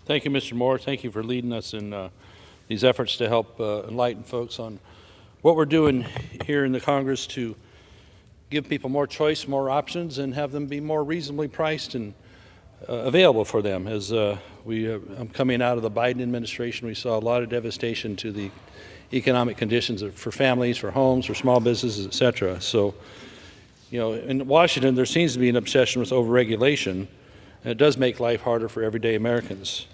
Thank you, Mr. Moore. Thank you for leading us in these efforts to help enlighten folks on what we're doing here in the Congress to give people more choice, more options, and have them be more reasonably priced and available for them. As I'm coming out of the Biden administration, we saw a lot of devastation to the economic conditions for families, for homes, for small businesses, et cetera. So, in Washington, there seems to be an obsession with overregulation, and it does make life harder for everyday Americans.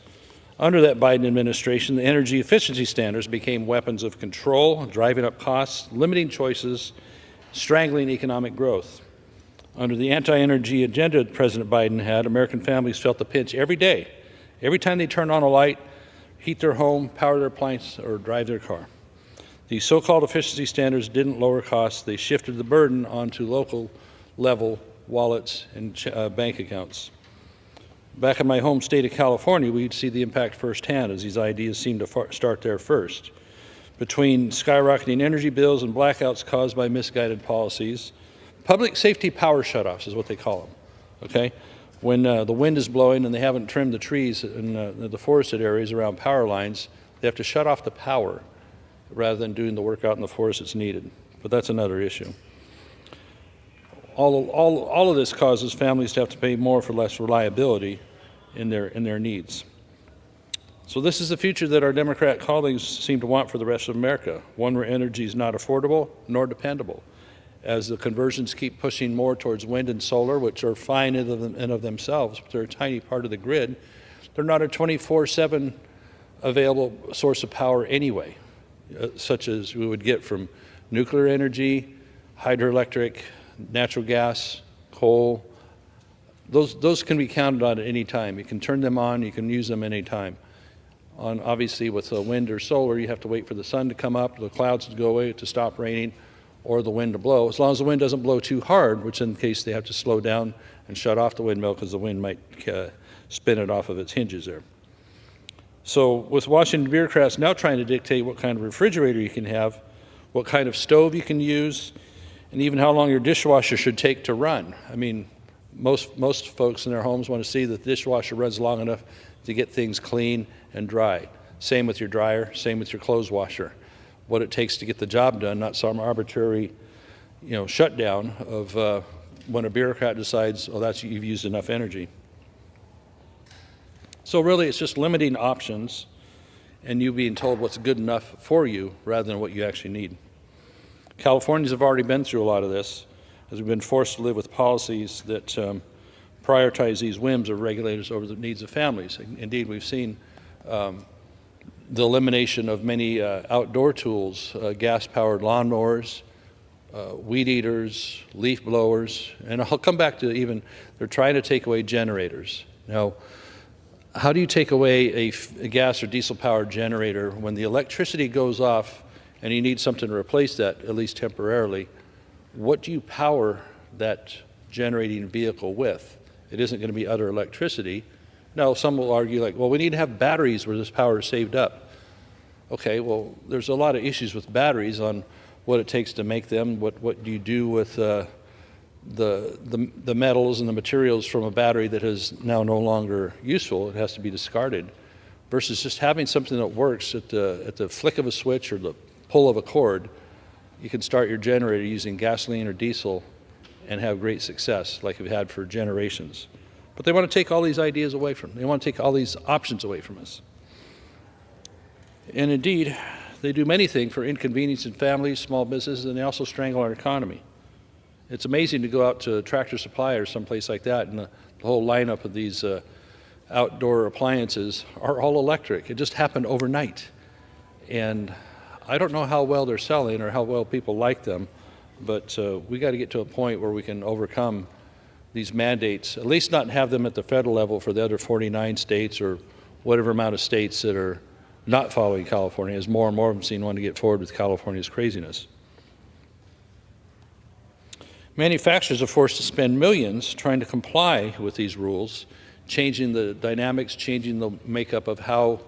Under that Biden administration, the energy efficiency standards became weapons of control, driving up costs, limiting choices, strangling economic growth. Under the anti-energy agenda President Biden had, American families felt the pinch every day, every time they turn on a light, heat their home, power their appliance, or drive their car. These so-called efficiency standards didn't lower costs. They shifted the burden onto local level wallets and bank accounts. Back in my home state of California, we'd see the impact firsthand as these ideas seemed to start there first. Between skyrocketing energy bills and blackouts caused by misguided policies, public safety power shutoffs is what they call them, okay? When the wind is blowing and they haven't trimmed the trees in the forested areas around power lines, they have to shut off the power rather than doing the work out in the forest that's needed. But that's another issue. All of this causes families to have to pay more for less reliability in their needs. So this is the future that our Democrat colleagues seem to want for the rest of America, one where energy is not affordable nor dependable. As the conversions keep pushing more towards wind and solar, which are fine in of themselves, but they're a tiny part of the grid, they're not a 24/7 available source of power anyway, such as we would get from nuclear energy, hydroelectric, natural gas, coal. Those can be counted on at any time. You can turn them on, you can use them any time. Obviously, with wind or solar, you have to wait for the sun to come up, the clouds to go away, to stop raining, or the wind to blow. As long as the wind doesn't blow too hard, which in case they have to slow down and shut off the windmill because the wind might spin it off of its hinges there. So with Washington bureaucrats now trying to dictate what kind of refrigerator you can have, what kind of stove you can use, and even how long your dishwasher should take to run. I mean, most folks in their homes want to see that the dishwasher runs long enough to get things clean and dry. Same with your dryer, same with your clothes washer. What it takes to get the job done, not some arbitrary, shutdown of when a bureaucrat decides, oh, you've used enough energy. So really, it's just limiting options and you being told what's good enough for you rather than what you actually need. Californians have already been through a lot of this, as we've been forced to live with policies that prioritize these whims of regulators over the needs of families. Indeed, we've seen the elimination of many outdoor tools, gas-powered lawnmowers, weed eaters, leaf blowers, and I'll come back to they're trying to take away generators. Now, how do you take away a gas or diesel-powered generator when the electricity goes off and you need something to replace that, at least temporarily? What do you power that generating vehicle with? It isn't going to be other electricity. Now, some will argue well, we need to have batteries where this power is saved up. Okay, well, there's a lot of issues with batteries on what it takes to make them, what do you do with the metals and the materials from a battery that is now no longer useful, it has to be discarded, versus just having something that works at the flick of a switch or the pull of a cord. You can start your generator using gasoline or diesel and have great success like we've had for generations. But they want to take all these ideas away from us. They want to take all these options away from us. And indeed, they do many things for inconveniencing families, small businesses, and they also strangle our economy. It's amazing to go out to Tractor Supply or someplace like that, and the whole lineup of these outdoor appliances are all electric. It just happened overnight. And I don't know how well they're selling or how well people like them, but we got to get to a point where we can overcome these mandates, at least not have them at the federal level for the other 49 states or whatever amount of states that are not following California, as more and more of them seem to want to get forward with California's craziness. Manufacturers are forced to spend millions trying to comply with these rules, changing the dynamics, changing the makeup of how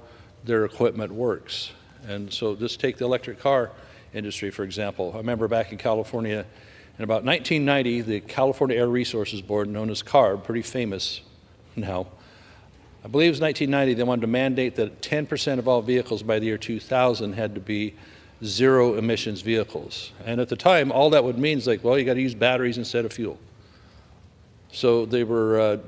their equipment works. And so just take the electric car industry, for example. I remember back in California in about 1990, the California Air Resources Board, known as CARB, pretty famous now, I believe it was 1990, they wanted to mandate that 10% of all vehicles by the year 2000 had to be zero emissions vehicles. And at the time, all that would mean is like, well, you got to use batteries instead of fuel. So they were,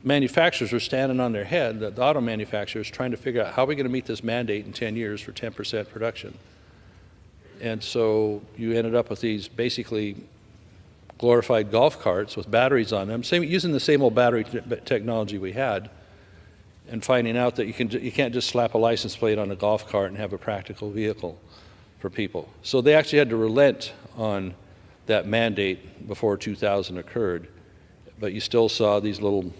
manufacturers were standing on their head, the auto manufacturers, trying to figure out how are we going to meet this mandate in 10 years for 10% production. And so you ended up with these basically glorified golf carts with batteries on them, using the same old battery technology we had, and finding out that you can't just slap a license plate on a golf cart and have a practical vehicle for people. So they actually had to relent on that mandate before 2000 occurred, but you still saw these little,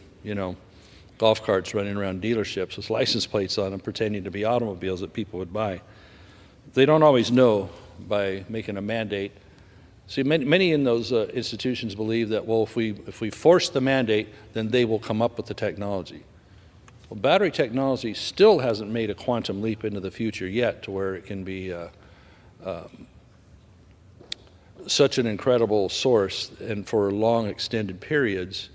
golf carts running around dealerships with license plates on them pretending to be automobiles that people would buy. They don't always know by making a mandate. See, many in those institutions believe that, well, if we force the mandate, then they will come up with the technology. Well, battery technology still hasn't made a quantum leap into the future yet to where it can be such an incredible source and for long extended periods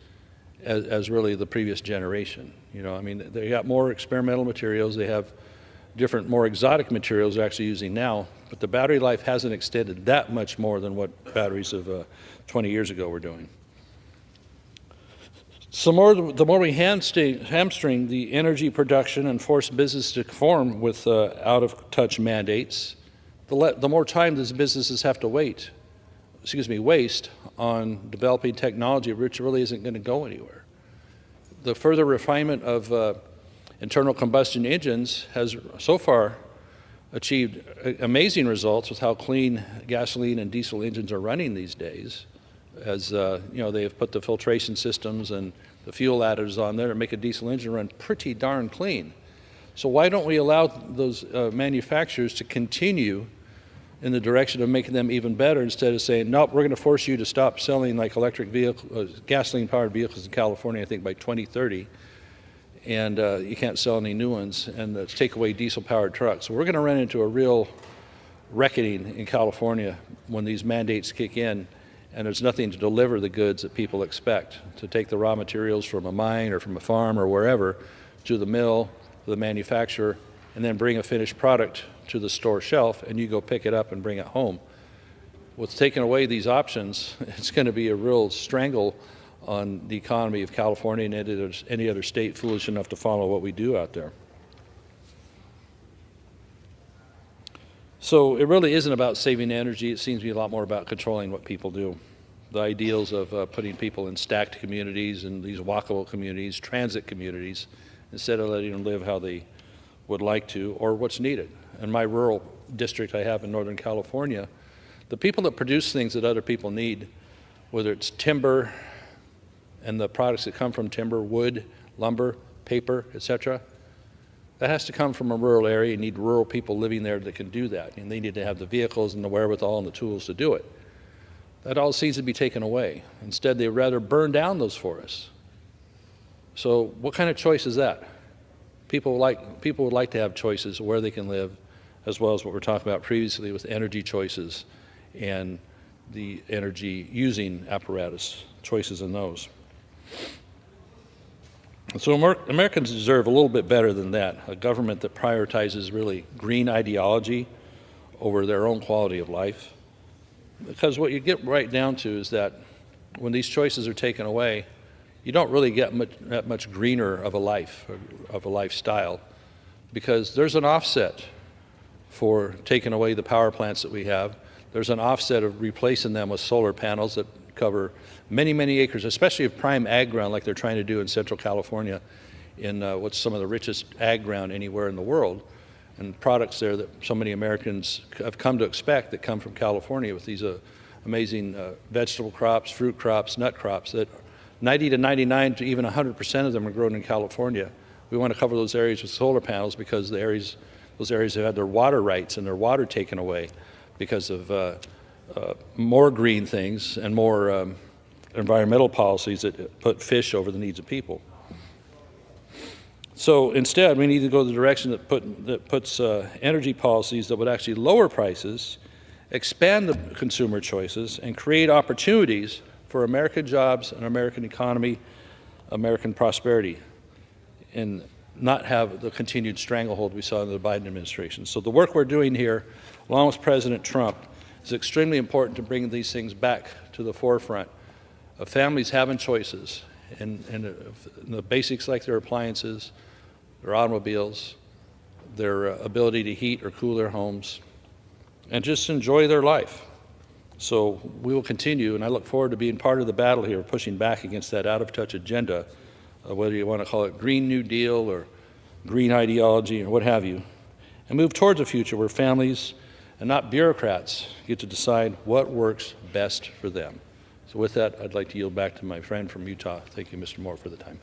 as really the previous generation. They got more experimental materials, they have different, more exotic materials they're actually using now, but the battery life hasn't extended that much more than what batteries of 20 years ago were doing. The more we hamstring the energy production and force business to conform with out-of-touch mandates, the more time these businesses have to waste on developing technology which really isn't going to go anywhere. The further refinement of internal combustion engines has so far achieved amazing results with how clean gasoline and diesel engines are running these days, as they have put the filtration systems and the fuel additives on there to make a diesel engine run pretty darn clean. So why don't we allow those manufacturers to continue in the direction of making them even better instead of saying, nope, we're going to force you to stop selling like electric gasoline-powered vehicles in California, I think by 2030, and you can't sell any new ones, and take away diesel-powered trucks. So we're going to run into a real reckoning in California when these mandates kick in, and there's nothing to deliver the goods that people expect, to take the raw materials from a mine or from a farm or wherever to the mill, to the manufacturer, and then bring a finished product to the store shelf, and you go pick it up and bring it home. With taking away these options, it's going to be a real strangle on the economy of California and any other state foolish enough to follow what we do out there. So it really isn't about saving energy. It seems to be a lot more about controlling what people do. The ideals of putting people in stacked communities and these walkable communities, transit communities, instead of letting them live how they would like to or what's needed. In my rural district I have in Northern California, the people that produce things that other people need, whether it's timber and the products that come from timber, wood, lumber, paper, etc., that has to come from a rural area. You need rural people living there that can do that, and they need to have the vehicles and the wherewithal and the tools to do it. That all seems to be taken away. Instead, they'd rather burn down those forests. So what kind of choice is that? People would like to have choices where they can live, as well as what we're talking about previously with energy choices and the energy using apparatus, choices in those. So Americans deserve a little bit better than that, a government that prioritizes really green ideology over their own quality of life. Because what you get right down to is that when these choices are taken away, you don't really get that much greener of a life, of a lifestyle, because there's an offset for taking away the power plants that we have. There's an offset of replacing them with solar panels that cover many, many acres, especially of prime ag ground like they're trying to do in Central California, in what's some of the richest ag ground anywhere in the world, and products there that so many Americans have come to expect that come from California with these amazing vegetable crops, fruit crops, nut crops that 90 to 99 to even 100% of them are grown in California. We want to cover those areas with solar panels because those areas have had their water rights and their water taken away because of more green things and more environmental policies that put fish over the needs of people. So instead, we need to go the direction that puts energy policies that would actually lower prices, expand the consumer choices, and create opportunities for American jobs and American economy, American prosperity. and not have the continued stranglehold we saw in the Biden administration. So the work we're doing here, along with President Trump, is extremely important to bring these things back to the forefront of families having choices in the basics like their appliances, their automobiles, their ability to heat or cool their homes, and just enjoy their life. So we will continue, and I look forward to being part of the battle here, pushing back against that out-of-touch agenda, whether you want to call it Green New Deal or green ideology or what have you, and move towards a future where families and not bureaucrats get to decide what works best for them. So with that, I'd like to yield back to my friend from Utah. Thank you, Mr. Moore, for the time.